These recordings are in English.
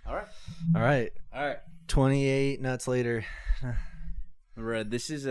All right. All right. All right. 28 nuts later. Bro, this is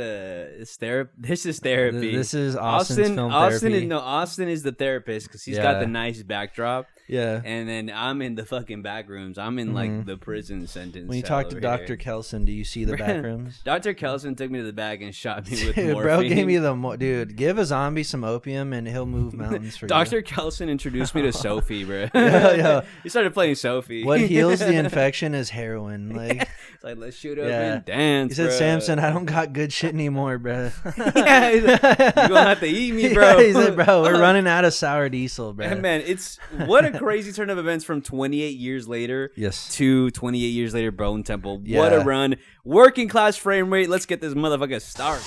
therapy. This is therapy. This is Austin's film therapy. Austin is the therapist because he's got the nice backdrop. Yeah. And then I'm in the fucking back rooms. I'm in like the prison sentence. When you talk to Dr. Kelson, do you see the back rooms? Dr. Kelson took me to the back and shot me with morphine. Bro gave me dude, give a zombie some opium and he'll move mountains for you. Dr. Kelson introduced me to Sophie, bro. Yeah. He started playing Sophie. What heals the infection is heroin. Like, it's like, let's shoot up and dance. He said, bro. Samson, I don't got good shit anymore, bro. Yeah, he's like, you're gonna have to eat me, bro. Yeah, he said, bro, we're running out of sour diesel, bro. Man, it's what a crazy turn of events from 28 years later to 28 years later, Bone Temple. Yeah. What a run. Working class frame rate. Let's get this motherfucker started.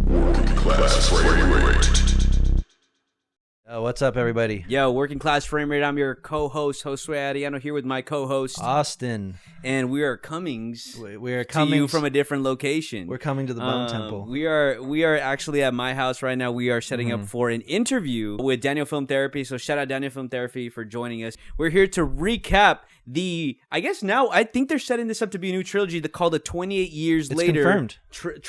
Working class frame rate. What's up, everybody? Yo, Working Class Frame Rate. I'm your co-host, Josue Arellano, here with my co-host Austin, and we are coming to you from a different location. We're coming to the Bone Temple. We are actually at my house right now. We are setting up for an interview with Daniel Film Therapy. So shout out Daniel Film Therapy for joining us. We're here to recap I think they're setting this up to be a new trilogy called the 28 Years Later. Confirmed.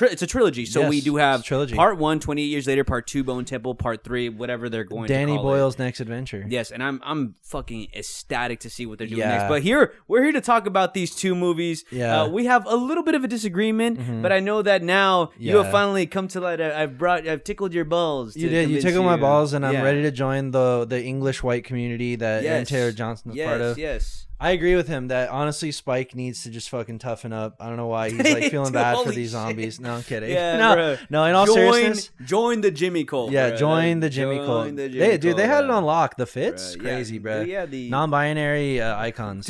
It's a trilogy. So yes, we do have part 1, 28 Years Later, part 2, Bone Temple, part 3, whatever they're going to call it. Danny Boyle's next adventure. Yes, and I'm fucking ecstatic to see what they're doing next. But we're here to talk about these two movies. Yeah. We have a little bit of a disagreement, but I know that now you have finally come to light. I've tickled your balls. You did. You tickled my balls, and I'm ready to join the English white community that Aaron Taylor Johnson is part of. Yes. I agree with him that honestly Spike needs to just fucking toughen up. I don't know why he's like feeling bad for these zombies. No, I'm kidding. Yeah, no. In all seriousness, join the Jimmy cult. Yeah, bro. join the Jimmy cult. They had it on lock. The fits, crazy, bro. Yeah, the non-binary icons.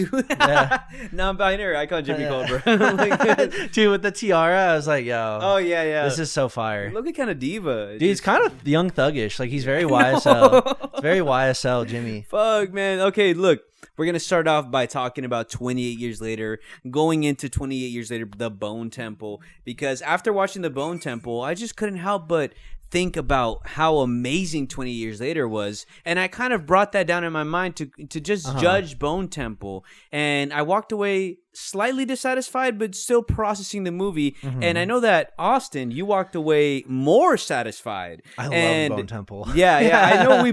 Non-binary icon Jimmy cult, bro. Dude, with the tiara, I was like, yo. Oh yeah. This is so fire. Look at kind of diva. Dude, he's kind of young thuggish. Like he's very YSL. It's very YSL, Jimmy. Fuck, man. Okay, look. We're going to start off by talking about 28 Years Later, going into 28 Years Later, The Bone Temple, because after watching The Bone Temple, I just couldn't help but think about how amazing 20 Years Later was, and I kind of brought that down in my mind to just judge Bone Temple, and I walked away slightly dissatisfied but still processing the movie. And I know that Austin, you walked away more satisfied. I love Bone Temple. Yeah. I know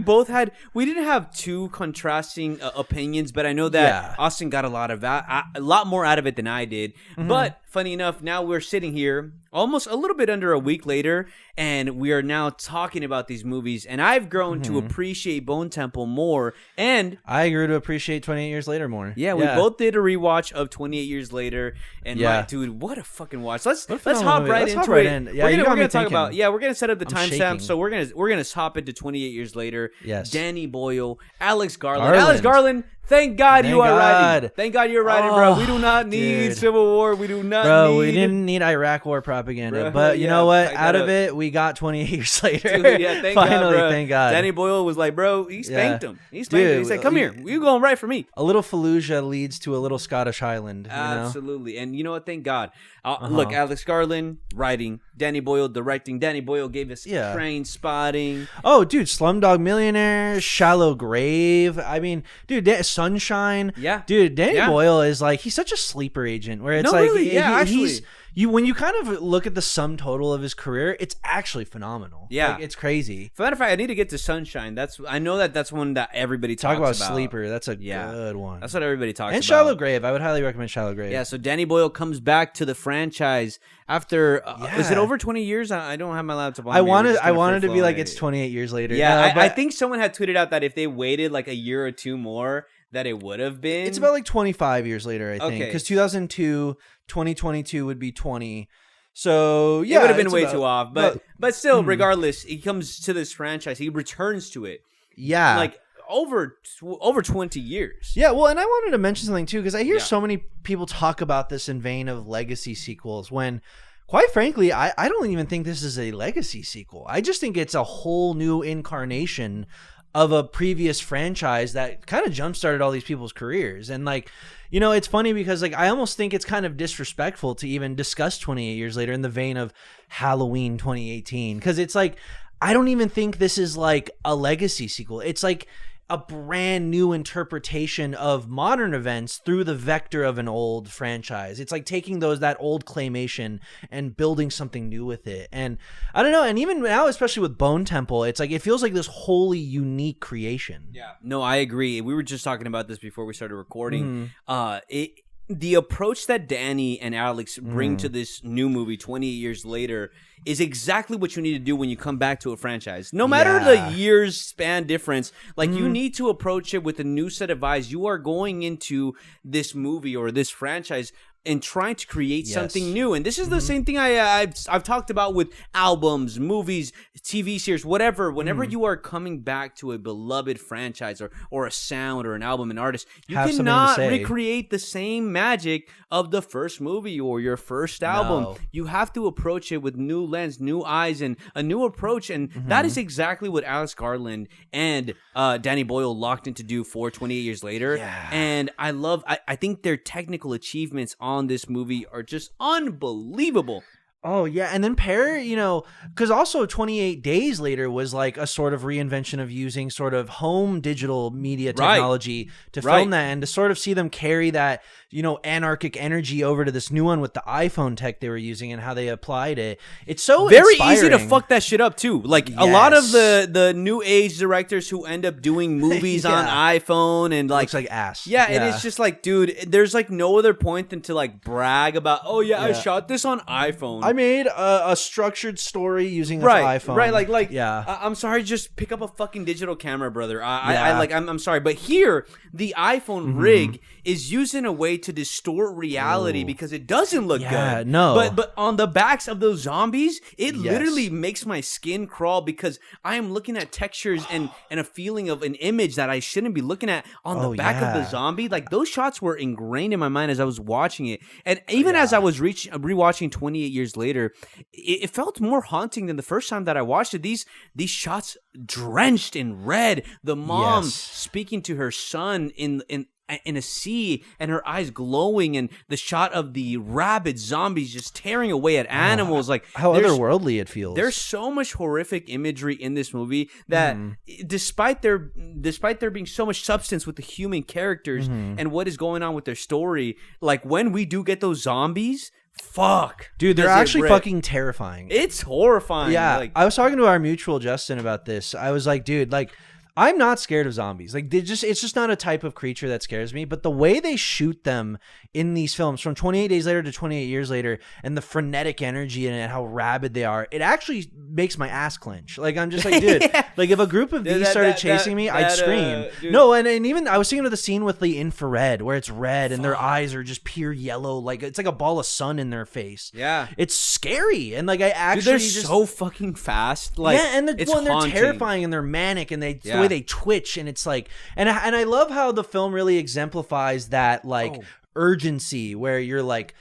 we didn't have two contrasting opinions, but I know that Austin got a lot more out of it than I did. But funny enough, now we're sitting here almost a little bit under a week later, and we are now talking about these movies, and I've grown to appreciate Bone Temple more, and I grew to appreciate 28 Years Later more. Yeah, we both did a rewatch of 28 Years Later, and dude, what a fucking watch. Let's hop right into it. Yeah, we're gonna talk about we're gonna set up the timestamp, so we're gonna hop into 28 Years Later. Yes. Danny Boyle, Alex Garland. Thank God you are writing. Thank God you're writing, bro. We do not need Civil War. We do not need... we didn't need Iraq War propaganda. But you know what? Out of it, we got 28 Years Later. Dude, thank Finally, God, thank God. Danny Boyle was like, bro, he spanked him. He said, come here. You going right for me. A little Fallujah leads to a little Scottish Highland. Absolutely. And you know what? Thank God. Look, Alex Garland writing, Danny Boyle directing. Danny Boyle gave us Train Spotting. Oh, dude, Slumdog Millionaire, Shallow Grave. I mean, dude, Sunshine. Yeah. Dude, Danny Boyle is like, he's such a sleeper agent where it's like, really? Actually. When you kind of look at the sum total of his career, it's actually phenomenal. Yeah. Like, it's crazy. As a matter of fact, I need to get to Sunshine. I know that's one that everybody talks about. Talk about Sleeper. That's a good one. That's what everybody talks about. And Shallow Grave. I would highly recommend Shallow Grave. Yeah, so Danny Boyle comes back to the franchise after, is it over 20 years? I don't have my laptop on I wanted to be like, it's 28 years later. Yeah, I think someone had tweeted out that if they waited like a year or two more, that it would have been. It's about like 25 years later, I think. Because 2002, 2022 would be 20. So, yeah. It would have been way too off. But still, regardless, he comes to this franchise. He returns to it. Yeah. Like, over 20 years. Yeah, well, and I wanted to mention something, too, because I hear so many people talk about this in vein of legacy sequels when... Quite frankly, I don't even think this is a legacy sequel. I just think it's a whole new incarnation of a previous franchise that kind of jump-started all these people's careers. And like, you know, it's funny because like I almost think it's kind of disrespectful to even discuss 28 Years Later in the vein of Halloween 2018, because it's like I don't even think this is like a legacy sequel. It's like a brand new interpretation of modern events through the vector of an old franchise. It's like taking that old claymation and building something new with it. And I don't know. And even now, especially with Bone Temple, it's like it feels like this wholly unique creation. Yeah. No, I agree. We were just talking about this before we started recording. The approach that Danny and Alex bring to this new movie 28 years later is exactly what you need to do when you come back to a franchise. No matter the years span difference, like you need to approach it with a new set of eyes. You are going into this movie or this franchise and trying to create something new. And this is the same thing I've talked about with albums, movies, TV series, whatever. Whenever you are coming back to a beloved franchise or a sound or an album, an artist, you cannot recreate the same magic of the first movie or your first album. No. You have to approach it with new lens, new eyes, and a new approach. And that is exactly what Alex Garland and Danny Boyle locked into do for 28 years later. Yeah. And I think their technical achievements on this movie are just unbelievable. Oh, yeah. And then pair, because also 28 Days Later was like a sort of reinvention of using sort of home digital media technology to film that and to sort of see them carry that, anarchic energy over to this new one with the iPhone tech they were using and how they applied it. It's so very inspiring. Easy to fuck that shit up too. Like a lot of the new age directors who end up doing movies on iPhone and like looks like ass. Yeah, and it's just like, dude, there's like no other point than to like brag about, I shot this on iPhone. I made a structured story using an iPhone. Right, like I'm sorry, just pick up a fucking digital camera, brother. I'm sorry, but here the iPhone rig is used in a way to distort reality because it doesn't look good. No. But on the backs of those zombies, it literally makes my skin crawl because I am looking at textures and a feeling of an image that I shouldn't be looking at on the back of the zombie. Like those shots were ingrained in my mind as I was watching it. And even as I was rewatching 28 years later, it felt more haunting than the first time that I watched it. These shots drenched in red, the mom speaking to her son in a sea and her eyes glowing, and the shot of the rabid zombies just tearing away at animals. Like how otherworldly it feels. There's so much horrific imagery in this movie that despite there being so much substance with the human characters and what is going on with their story, like when we do get those zombies, fuck, dude, they're actually fucking terrifying. It's horrifying. Yeah, like, I was talking to our mutual Justin about this. I was like, dude, like, I'm not scared of zombies. Like, it's just not a type of creature that scares me. But the way they shoot them in these films, from 28 Days Later to 28 Years Later, and the frenetic energy and how rabid they are, it actually makes my ass clench. Like, I'm just like, dude, like if a group of these started chasing me, I'd scream. No, and even I was thinking of the scene with the infrared where it's red and their eyes are just pure yellow, like it's like a ball of sun in their face. Yeah, it's scary, and like I actually they're so fucking fast. Like, and they're terrifying and they're manic and the way they twitch, and it's like, and I love how the film really exemplifies that urgency where you're like,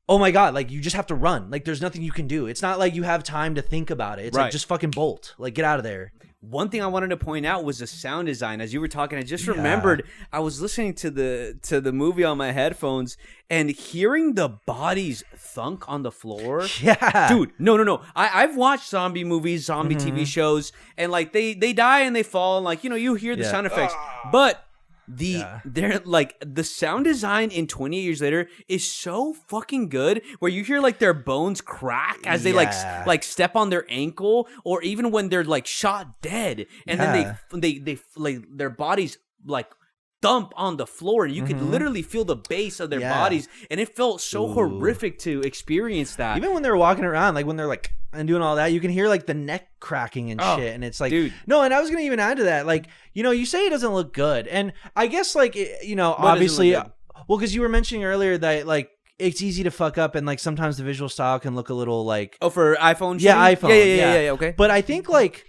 oh my god, like you just have to run, like there's nothing you can do. It's not like you have time to think about it. It's like just fucking bolt, like get out of there. One thing I wanted to point out was the sound design. As you were talking, I just remembered I was listening to the movie on my headphones and hearing the bodies thunk on the floor. Yeah, dude, no. I've watched zombie movies, zombie TV shows, and like they die and they fall, and like you hear the sound effects, but they're like the sound design in 28 Years Later is so fucking good, where you hear like their bones crack as they like step on their ankle, or even when they're like shot dead and then they like their bodies like thump on the floor, and you could literally feel the base of their bodies, and it felt so horrific to experience that. Even when they're walking around, like when they're like and doing all that, you can hear like the neck cracking and shit, and it's like, dude. No, and I was gonna even add to that, like, you say it doesn't look good, and I guess like obviously, well, because you were mentioning earlier that like it's easy to fuck up, and like sometimes the visual style can look a little like for iPhone. iPhone, yeah, okay. But I think like,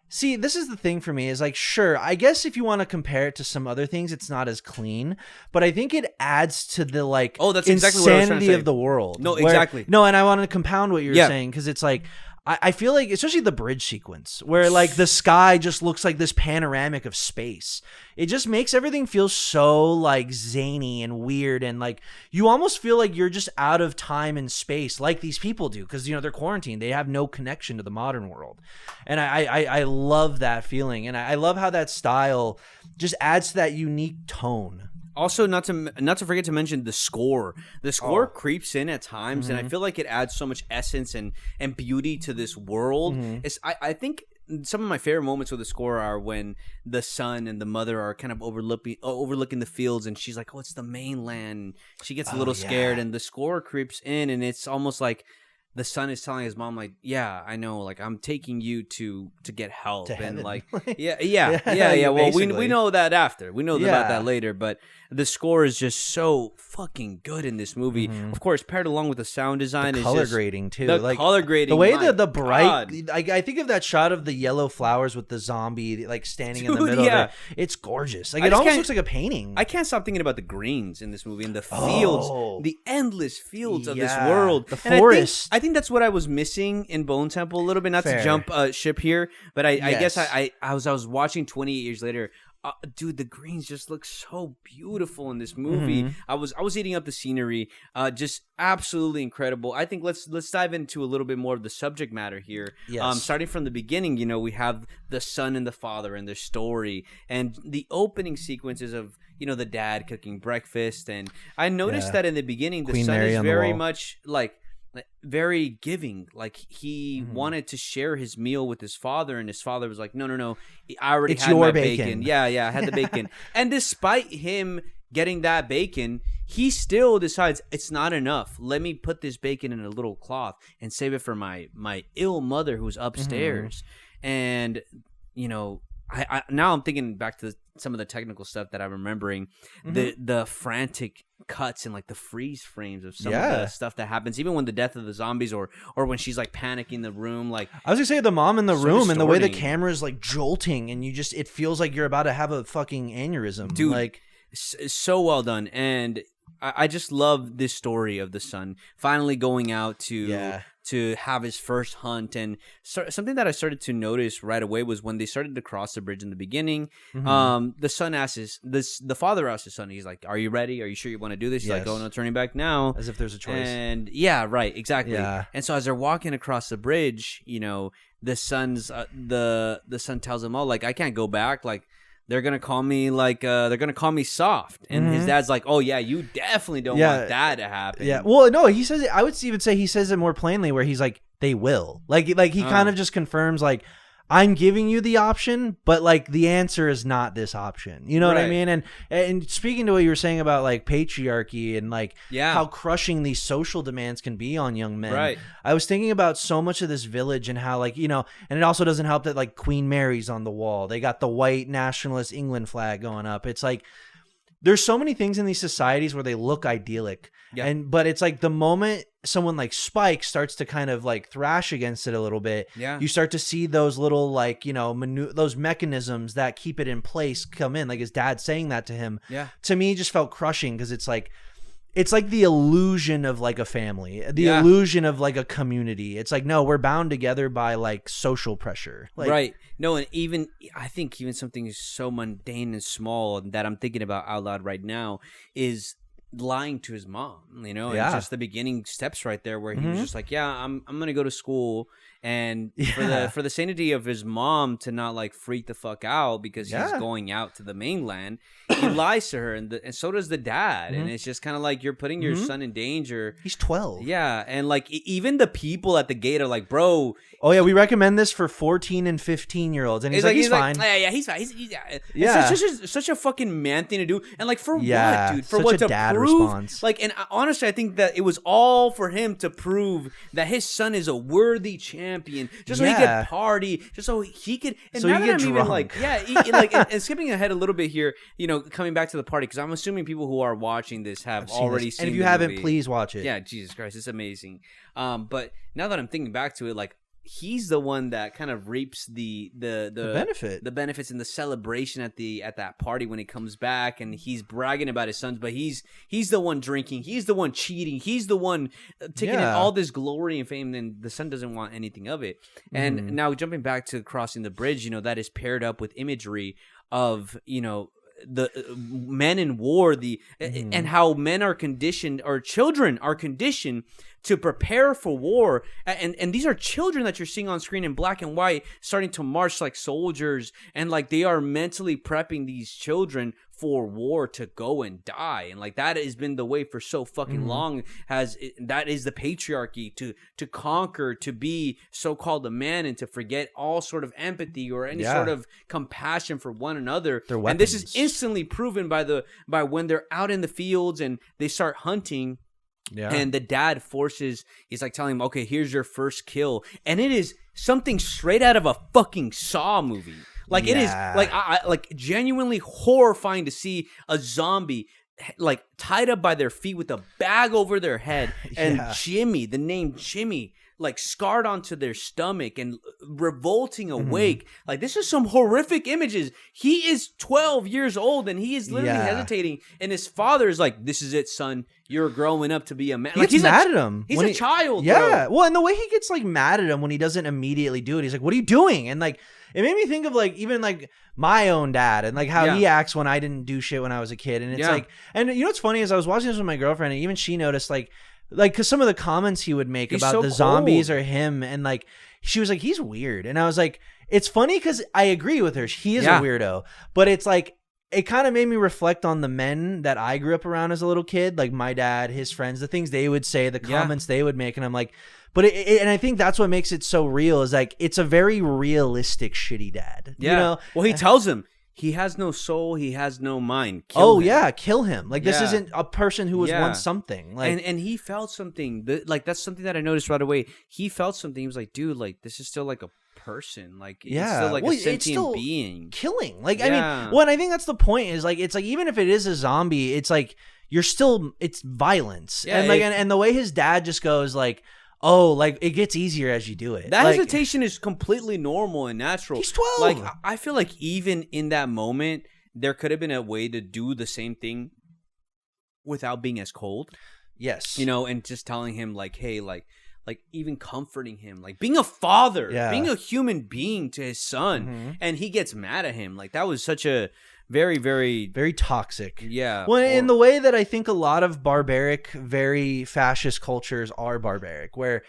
see, this is the thing for me is like, sure, I guess if you want to compare it to some other things, it's not as clean, but I think it adds to the like that's exactly what I was trying to say. Of the world. No, exactly. No, and I want to compound what you're saying, because it's like, I feel like, especially the bridge sequence where like the sky just looks like this panoramic of space. It just makes everything feel so like zany and weird. And like, you almost feel like you're just out of time and space like these people do. Cause they're quarantined. They have no connection to the modern world. And I love that feeling. And I love how that style just adds to that unique tone. Also, not to forget to mention the score. The score creeps in at times, and I feel like it adds so much essence and beauty to this world. I think some of my favorite moments with the score are when the son and the mother are kind of overlooking the fields, and she's like, "Oh, it's the mainland." She gets a little scared, and the score creeps in, and it's almost like the son is telling his mom, like, "Yeah, I know, like, I'm taking you to get help," and like, yeah. Well, we know that after. We know about that later, but the score is just so fucking good in this movie. Of course, paired along with the sound design, color grading too. The color grading, the way the bright. I think of that shot of the yellow flowers with the zombie like standing in the middle of it. It's gorgeous. Like, it almost looks like a painting. I can't stop thinking about the greens in this movie and the fields, the endless fields of this world, the forest. I think that's what I was missing in Bone Temple a little bit. Not to jump ship here, but I guess I was watching 28 years later. Dude, the greens just look so beautiful in this movie. I was eating up the scenery, just absolutely incredible. I think let's dive into a little bit more of the subject matter here. Yes. Starting from the beginning, we have the son and the father and their story, and the opening sequences of the dad cooking breakfast. And I noticed that in the beginning, the Queen son Mary is on the very wall. much like very giving. Like, he wanted to share his meal with his father, and his father was like, no, I already had my bacon. Yeah, I had the bacon. And despite him getting that bacon, he still decides it's not enough. Let me put this bacon in a little cloth and save it for my ill mother who's upstairs. And I now I'm thinking back to some of the technical stuff that I'm remembering, the frantic cuts and like the freeze frames of some of the stuff that happens, even when the death of the zombies or when she's like panicking the room. Like, I was gonna say the mom in the so room and the way the distorting. camera is like jolting, and it feels like you're about to have a fucking aneurysm, dude. Like, so well done. And I just love this story of the son finally going out to have his first hunt. And something that I started to notice right away was when they started to cross the bridge in the beginning. The son asks the father asks his son, he's like, "Are you ready? Are you sure you want to do this?" He's like, "Oh, no turning back now." as if there's a choice. And yeah, right, exactly. Yeah. And so as they're walking across the bridge, the son's the son tells him, "Oh, like, I can't go back. Like, they're gonna call me soft." And his dad's like, "Oh yeah, you definitely don't want that to happen." Yeah. Well, no, he says it. I would even say he says it more plainly, where he's like, "They will." Like he kind of just confirms, like, "I'm giving you the option, but like the answer is not this option." You know what I mean? And speaking to what you were saying about like patriarchy and like how crushing these social demands can be on young men. Right. I was thinking about so much of this village and how like, and it also doesn't help that like Queen Mary's on the wall. They got the white nationalist England flag going up. It's like, there's so many things in these societies where they look idyllic. Yeah. But it's like the moment someone like Spike starts to kind of like thrash against it a little bit, you start to see those little like, those mechanisms that keep it in place come in. Like his dad saying that to him, to me just felt crushing, because it's like the illusion of like a family, the illusion of like a community. It's like, no, we're bound together by like social pressure. Like, right. No, and I think even something so mundane and small that I'm thinking about out loud right now is lying to his mom, and just the beginning steps right there where he was just like, I'm gonna go to school, and for the sanity of his mom to not like freak the fuck out because he's going out to the mainland, he lies to her, and so does the dad, and it's just kind of like, you're putting your son in danger. He's 12. And like even the people at the gate are like, "Bro, oh yeah, we recommend this for 14 and 15-year-olds," and he's like, he's fine. He's fine. It's such a fucking man thing to do, and like, for what, dude? For such what, a to dad prove? Response. Like, and honestly, I think that it was all for him to prove that his son is a worthy champion, just so he could party, just so he could. And so now he that get I'm drunk. even like, and skipping ahead a little bit here, coming back to the party, because I'm assuming people who are watching this have already seen. And if you the haven't, movie. please watch it. Yeah, Jesus Christ, it's amazing. But now that I'm thinking back to it, like, he's the one that kind of reaps the benefits and the celebration at that party when he comes back, and he's bragging about his sons, but he's the one drinking, he's the one cheating, he's the one taking in all this glory and fame, and the son doesn't want anything of it. And now jumping back to crossing the bridge, that is paired up with imagery of the men in war, and how men are conditioned, or children are conditioned to prepare for war, and these are children that you're seeing on screen in black and white starting to march like soldiers, and like they are mentally prepping these children for war to go and die. And like that has been the way for so fucking long, that is the patriarchy, to conquer, to be so-called a man, and to forget all sort of empathy or any sort of compassion for one another. And this is instantly proven by when they're out in the fields and they start hunting. Yeah. And the dad he's like telling him, okay, here's your first kill. And it is something straight out of a fucking Saw movie. Like it is like like genuinely horrifying to see a zombie like tied up by their feet with a bag over their head, and Jimmy, the name Jimmy, like scarred onto their stomach and revolting awake. Like this is some horrific images. He is 12 years old and he is literally hesitating, and his father is like, this is it, son, you're growing up to be a man. He's mad at him. He's a child. Yeah. Well, and the way he gets like mad at him when he doesn't immediately do it, he's like, what are you doing? And like it made me think of like even like my own dad and like how he acts when I didn't do shit when I was a kid. And it's like, and what's funny is I was watching this with my girlfriend, and even she noticed like because some of the comments he would make about the zombies or him, and like she was like, he's weird. And I was like, it's funny because I agree with her. He is a weirdo, but it's like it kind of made me reflect on the men that I grew up around as a little kid, like my dad, his friends, the things they would say, the comments they would make, and I'm like, but and I think that's what makes it so real, is like it's a very realistic shitty dad. Yeah. Well, he tells him he has no soul, he has no mind. Kill him. Kill him. Like this isn't a person who was once something. Like and he felt something. Like that's something that I noticed right away. He felt something. He was like, dude, like this is still like a person. Like it's still like a sentient being. Killing. Like I mean, well, and I think that's the point. Is like it's like even if it is a zombie, it's like it's violence. Yeah, and like and the way his dad just goes like, oh, like it gets easier as you do it. That hesitation is completely normal and natural. He's 12. Like I feel like even in that moment, there could have been a way to do the same thing without being as cold. Yes. And just telling him like, hey, like even comforting him, like being a father, being a human being to his son, and he gets mad at him. Like that was such a very, very, very toxic. Yeah. Well, in the way that I think a lot of barbaric, very fascist cultures are barbaric, where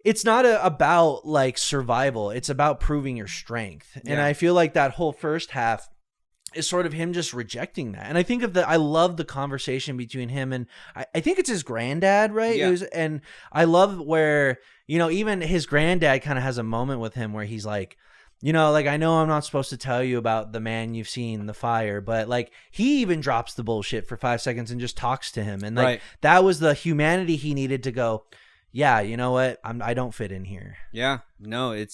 it's not about like survival. It's about proving your strength. And I feel like that whole first half is sort of him just rejecting that. And I think I love the conversation between him and I think it's his granddad, right? Yeah. And I love where, even his granddad kind of has a moment with him where he's like, like, I know I'm not supposed to tell you about the man you've seen, the fire, but like he even drops the bullshit for 5 seconds and just talks to him. And like that was the humanity he needed to go, yeah, you know what? I don't fit in here. Yeah, no, it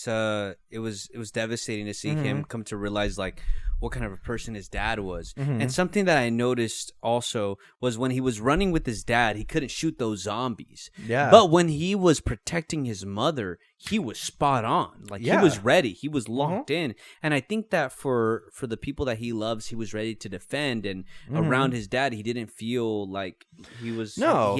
was devastating to see him come to realize like what kind of a person his dad was. And something that I noticed also was when he was running with his dad, he couldn't shoot those zombies. Yeah. But when he was protecting his mother, he was spot on. Like he was ready. He was locked in. And I think that for the people that he loves, he was ready to defend. And around his dad, he didn't feel like he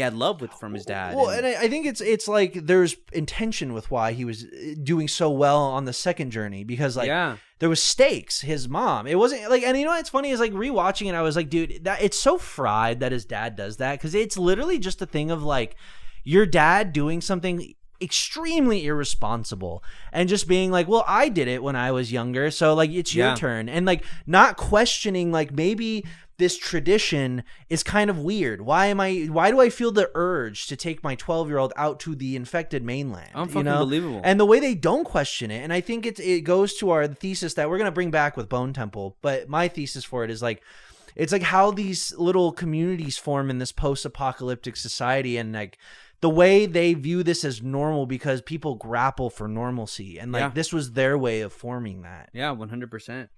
had love from his dad. Well, and I think it's like there's intention with why he was doing so well on the second journey, because like there was stakes. His mom, it wasn't like, and what's funny is like rewatching it, I was like, dude, that it's so fried that his dad does that, because it's literally just a thing of like your dad doing something extremely irresponsible and just being like, well, I did it when I was younger, so like it's your turn, and like not questioning like maybe this tradition is kind of weird. Why do I feel the urge to take my 12-year-old out to the infected mainland? Unbelievable. And the way they don't question it, and I think it goes to our thesis that we're going to bring back with Bone Temple, but my thesis for it is like, it's like how these little communities form in this post-apocalyptic society, and like the way they view this as normal because people grapple for normalcy, and like this was their way of forming that. Yeah, 100%.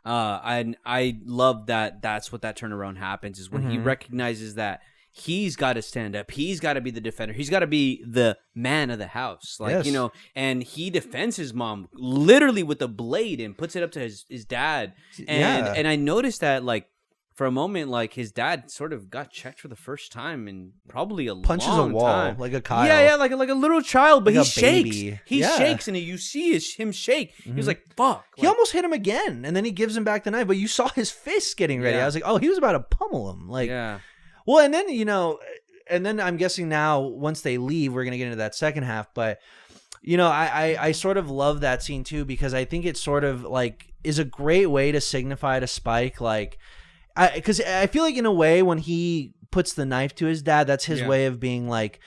I love that. That's what that turnaround happens, is when he recognizes that he's got to stand up. He's got to be the defender. He's got to be the man of the house. Like, Yes. and he defends his mom literally with a blade and puts it up to his dad. And I noticed that, like, for a moment, like, his dad sort of got checked for the first time in probably a Punches long a wall time. like a Kyle. Yeah, like a little child, but Like he a shakes. baby. He Yeah. shakes, and you see him shake. He was like, "Fuck!" He almost hit him again, and then he gives him back the knife. But you saw his fist getting ready. Yeah. I was like, oh, he was about to pummel him. Like, yeah, well, and then and then I'm guessing now once they leave, we're gonna get into that second half. But I sort of love that scene too, because I think it sort of like is a great way to signify to Spike, like, because I feel like in a way when he puts the knife to his dad, that's his way of being like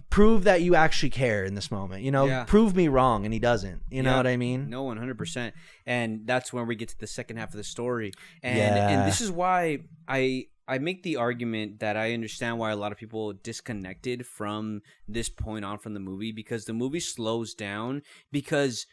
prove that you actually care in this moment. Prove me wrong, and he doesn't. You know what I mean? No, 100%. And that's when we get to the second half of the story. And this is why I make the argument that I understand why a lot of people disconnected from this point on from the movie, because the movie slows down, because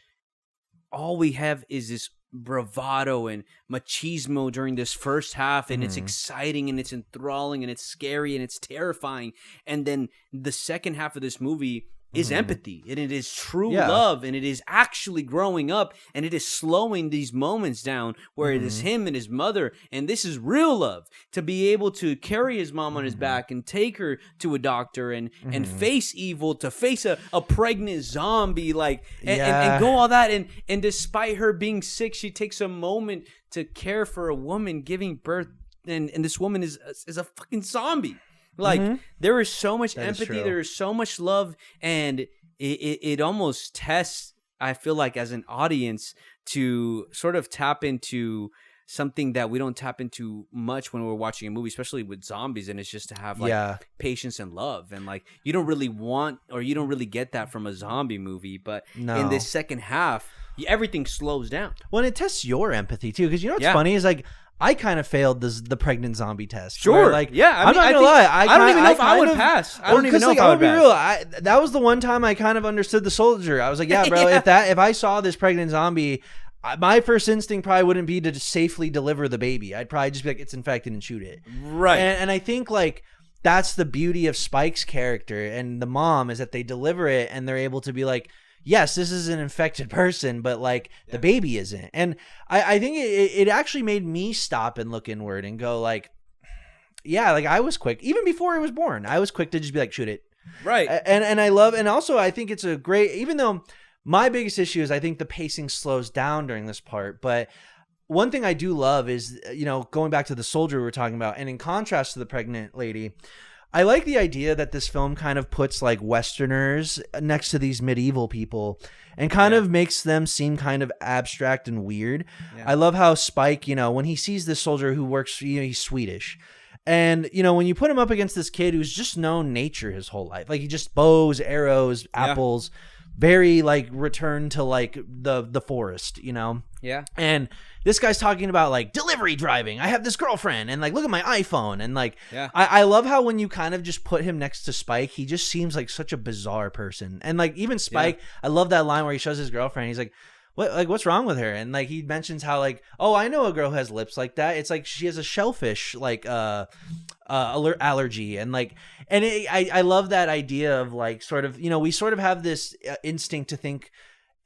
all we have is this bravado and machismo during this first half, and it's exciting and it's enthralling and it's scary and it's terrifying. And then the second half of this movie is empathy, and it is true love, and it is actually growing up, and it is slowing these moments down where it is him and his mother, and this is real love, to be able to carry his mom on his back and take her to a doctor and face evil, to face a pregnant zombie, like, and go all that, and despite her being sick, she takes a moment to care for a woman giving birth, and this woman is a fucking zombie. Like, there is so much empathy, there is so much love, and it almost tests, I feel like, as an audience, to sort of tap into something that we don't tap into much when we're watching a movie, especially with zombies, and it's just to have, like, patience and love. And, like, you don't really want, or you don't really get that from a zombie movie, but in this second half, everything slows down. Well, and it tests your empathy, too, because what's funny is, like, I kind of failed the pregnant zombie test. Sure. Where, like, yeah. I'm not gonna lie. I don't even know if I would pass. I don't even know if I would pass. Real. That was the one time I kind of understood the soldier. I was like, yeah, bro. If I saw this pregnant zombie, my first instinct probably wouldn't be to just safely deliver the baby. I'd probably just be like, it's infected, and shoot it. Right. And I think, like, that's the beauty of Spike's character and the mom, is that they deliver it and they're able to be like, yes, this is an infected person, but, like, the baby isn't. And I think it actually made me stop and look inward and go, like, yeah, like, I was quick. Even before he was born, I was quick to just be like, shoot it. Right. And I love, and also I think it's a great, even though my biggest issue is I think the pacing slows down during this part, but one thing I do love is, going back to the soldier we were talking about, and in contrast to the pregnant lady, I like the idea that this film kind of puts, like, Westerners next to these medieval people and kind of makes them seem kind of abstract and weird. Yeah. I love how Spike, when he sees this soldier who works, he's Swedish. And, when you put him up against this kid who's just known nature his whole life, like, he just bows, arrows, apples, very, like, return to, like, the forest, Yeah. And this guy's talking about, like, delivery driving. I have this girlfriend, and, like, look at my iPhone. And, like, I love how when you kind of just put him next to Spike, he just seems like such a bizarre person. And, like, even Spike, I love that line where he shows his girlfriend. He's like, what's wrong with her? And, like, he mentions how, like, oh, I know a girl who has lips like that. It's like she has a shellfish, like, allergy. And, like, and I love that idea of, like, sort of, we sort of have this instinct to think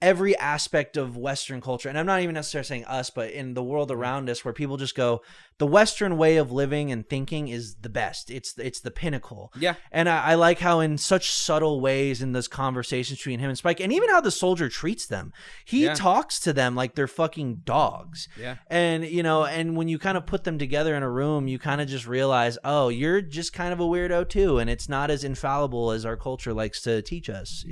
every aspect of Western culture, and I'm not even necessarily saying us, but in the world around us, where people just go, the Western way of living and thinking is the best. It's the pinnacle. Yeah. And I like how in such subtle ways in those conversations between him and Spike, and even how the soldier treats them, he talks to them like they're fucking dogs. Yeah. And, and when you kind of put them together in a room, you kind of just realize, oh, you're just kind of a weirdo too, and it's not as infallible as our culture likes to teach us,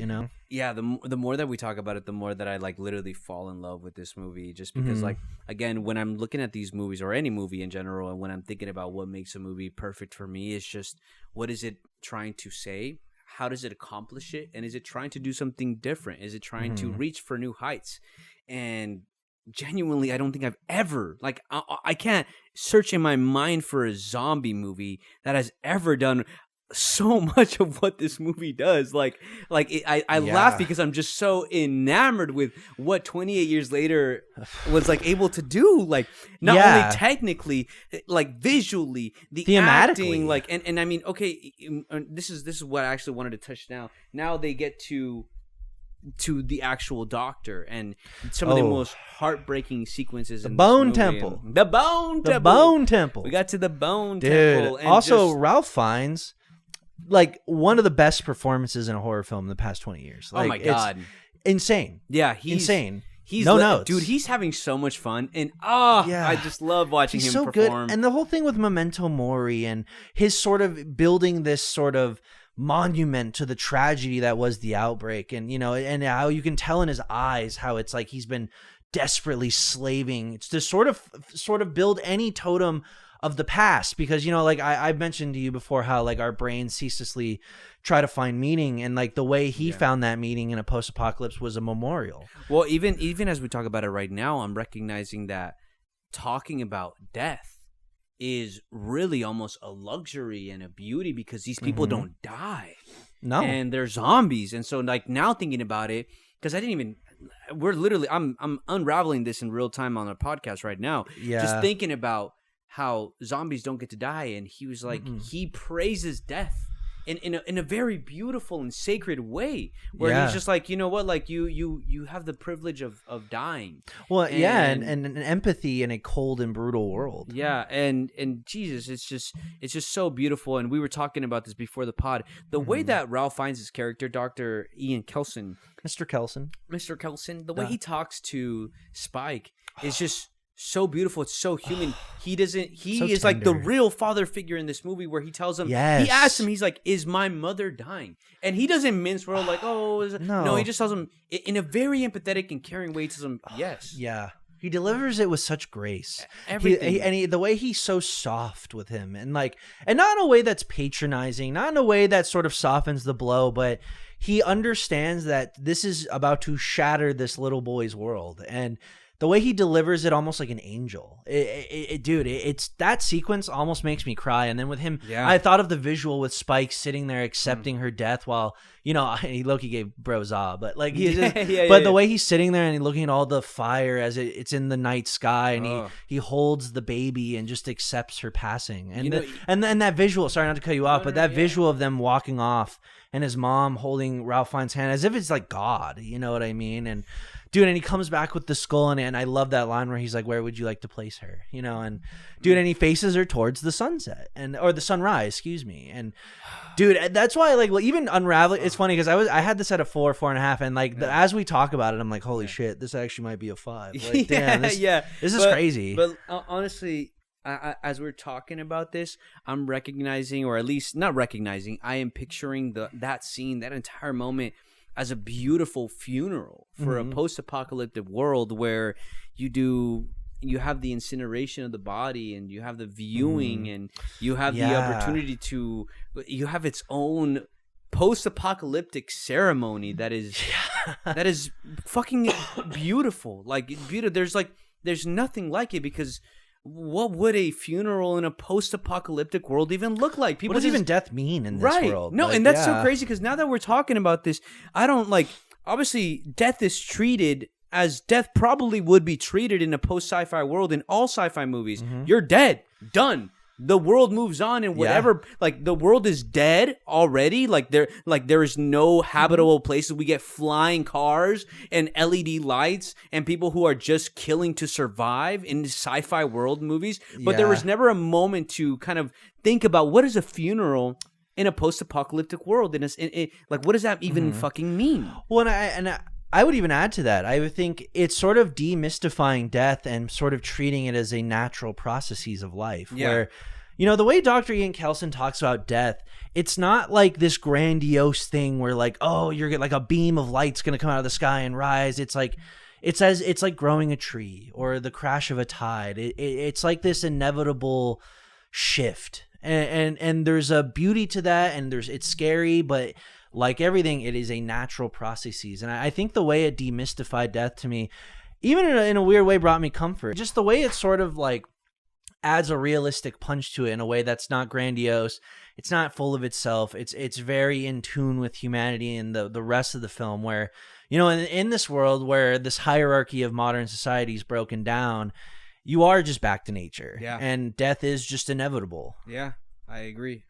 Yeah, the more that we talk about it, the more that I, like, literally fall in love with this movie, just because, like, again, when I'm looking at these movies, or any movie in general, and when I'm thinking about what makes a movie perfect for me, it's just, what is it trying to say? How does it accomplish it? And is it trying to do something different? Is it trying to reach for new heights? And genuinely, I don't think I've ever, like, I can't search in my mind for a zombie movie that has ever done so much of what this movie does. I laugh because I'm just so enamored with what 28 years later was like able to do. Like not only technically, like visually, the acting, like and I mean, okay, this is what I actually wanted to touch now. Now they get to the actual doctor and some of the most heartbreaking sequences in Bone this movie. Temple. The Bone Temple. The Bone Temple. We got to the Bone Dude, Temple. And also, Ralph Fiennes, like one of the best performances in a horror film in the past 20 years. Like, oh my God. Insane. Yeah, he's insane. He's no notes. Dude, he's having so much fun. And I just love watching him perform. Good. And the whole thing with Memento Mori and his sort of building this sort of monument to the tragedy that was the outbreak, and and how you can tell in his eyes how it's like he's been desperately slaving to sort of build any totem of the past, because like I've mentioned to you before how like our brains ceaselessly try to find meaning, and like the way he found that meaning in a post-apocalypse was a memorial. Well, even as we talk about it right now, I'm recognizing that talking about death is really almost a luxury and a beauty, because these people don't die. No. And they're zombies. And so like now thinking about it, because I'm unraveling this in real time on a podcast right now. Yeah. Just thinking about how zombies don't get to die. And he was like, he praises death in a very beautiful and sacred way, where he's just like, you know what, like you have the privilege of dying. Well, and an empathy in a cold and brutal world. Yeah, and Jesus, it's just so beautiful. And we were talking about this before the pod. The way that Ralph finds his character, Dr. Ian Kelson, Mr. Kelson, the way he talks to Spike is just so beautiful. It's so human. He is tender. like the real father figure in this movie, where he tells him, he asks him, he's like, is my mother dying? And he doesn't mince words like, no, he just tells him in a very empathetic and caring way, he tells him, yes. Yeah. He delivers it with such grace. Everything. The way he's so soft with him, and not in a way that's patronizing, not in a way that sort of softens the blow, but he understands that this is about to shatter this little boy's world. And the way he delivers it, almost like an angel. It's that sequence almost makes me cry. And then with him, I thought of the visual with Spike sitting there accepting her death while, Loki gave Broza, but like the way he's sitting there and he's looking at all the fire as it's in the night sky, and he holds the baby and just accepts her passing. And and that visual, sorry not to cut you off, but that visual of them walking off and his mom holding Ralph Fiennes' hand as if it's like God, you know what I mean? And dude, and he comes back with the skull, and I love that line where he's like, where would you like to place her? And dude, and he faces her towards the sunset or the sunrise, excuse me. And dude, that's why like even unraveling, it's funny because I had this at a 4.5, and like as we talk about it, I'm like, holy shit, this actually might be a 5. Like, damn, this is crazy. But honestly, as we're talking about this, I'm recognizing, or at least not recognizing, I am picturing that scene, that entire moment, as a beautiful funeral for a post-apocalyptic world, where you have the incineration of the body, and you have the viewing, and you have the opportunity you have its own post-apocalyptic ceremony that is fucking beautiful. Like beautiful. There's nothing like it, because what would a funeral in a post-apocalyptic world even look like? People, what does even death mean in this world? No, and that's so crazy, because now that we're talking about this, I don't like. Obviously, death is treated as death probably would be treated in a post-sci-fi world. In all sci-fi movies, you're dead, done. The world moves on, and whatever, like the world is dead already. Like there is no habitable places. We get flying cars and LED lights and people who are just killing to survive in sci-fi world movies. But there was never a moment to kind of think about what is a funeral in a post-apocalyptic world. Like, what does that even fucking mean? Well, and I would even add to that. I would think it's sort of demystifying death and sort of treating it as a natural processes of life. Yeah. Where, the way Dr. Ian Kelson talks about death, it's not like this grandiose thing where like, oh, you're like a beam of light's going to come out of the sky and rise. It's like, it's like growing a tree or the crash of a tide. It's like this inevitable shift. And there's a beauty to that, and it's scary, but like everything, it is a natural processes. And I think the way it demystified death to me, even in a weird way, brought me comfort. Just the way it's sort of like adds a realistic punch to it in a way that's not grandiose. It's not full of itself. It's very in tune with humanity and the rest of the film, where, you know, in this world where this hierarchy of modern society is broken down, you are just back to nature. Yeah. And death is just inevitable. Yeah, I agree.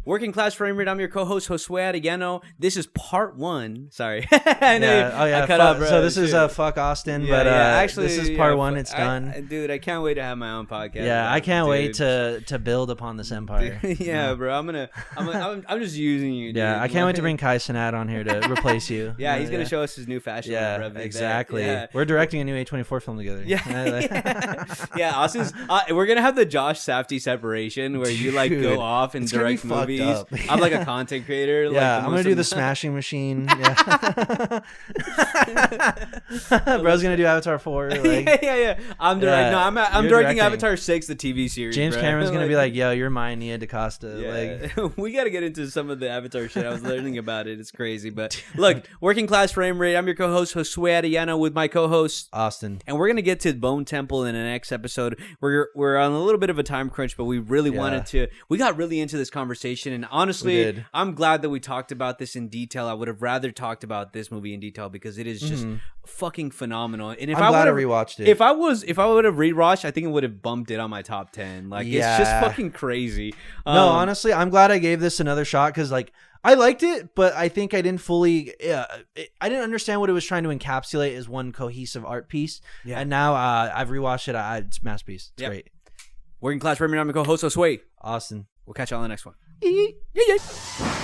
Working Class Frame Rate. I'm your co-host, Josue Arellano. This is part 1. Sorry. I know I cut out, bro. So this is fuck Austin, but actually, this is part 1. It's done. Dude, I can't wait to have my own podcast. Yeah, I can't wait to build upon this empire. Yeah, bro. I'm just using you. Yeah, dude. I can't wait to bring Kai Cenat on here to replace you. Yeah, he's gonna show us his new fashion. Yeah, exactly. Yeah. We're directing a new A24 film together. Yeah, yeah. Austin's. We're gonna have the Josh Safdie separation where you like go off and direct movies. I'm like a content creator. Yeah, like I'm gonna do the Smashing Machine. Yeah. Bro's gonna do Avatar 4. Like, yeah. I'm directing. No, I'm directing Avatar 6, the TV series. James Cameron's gonna be like, "Yo, you're my Nia DaCosta." Yeah. Like, we got to get into some of the Avatar shit. I was learning about it. It's crazy. But look, Working Class Frame Rate. I'm your co-host Josue Arellano with my co-host Austin, and we're gonna get to Bone Temple in the next episode. We're on a little bit of a time crunch, but we really wanted to. We got really into this conversation, and honestly, I'm glad that we talked about this in detail. I would have rather talked about this movie in detail because it is just fucking phenomenal. And if I'm glad I rewatched it. If I would have rewatched, I think it would have bumped it on my top 10. Like, it's just fucking crazy. No, honestly, I'm glad I gave this another shot because, like, I liked it, but I think I didn't fully. I didn't understand what it was trying to encapsulate as one cohesive art piece. Yeah. And now I've rewatched it. It's a masterpiece. It's great. Working Class Frame Rate. I'm your co-host Josue. Austin. We'll catch you on the next one. Yeah.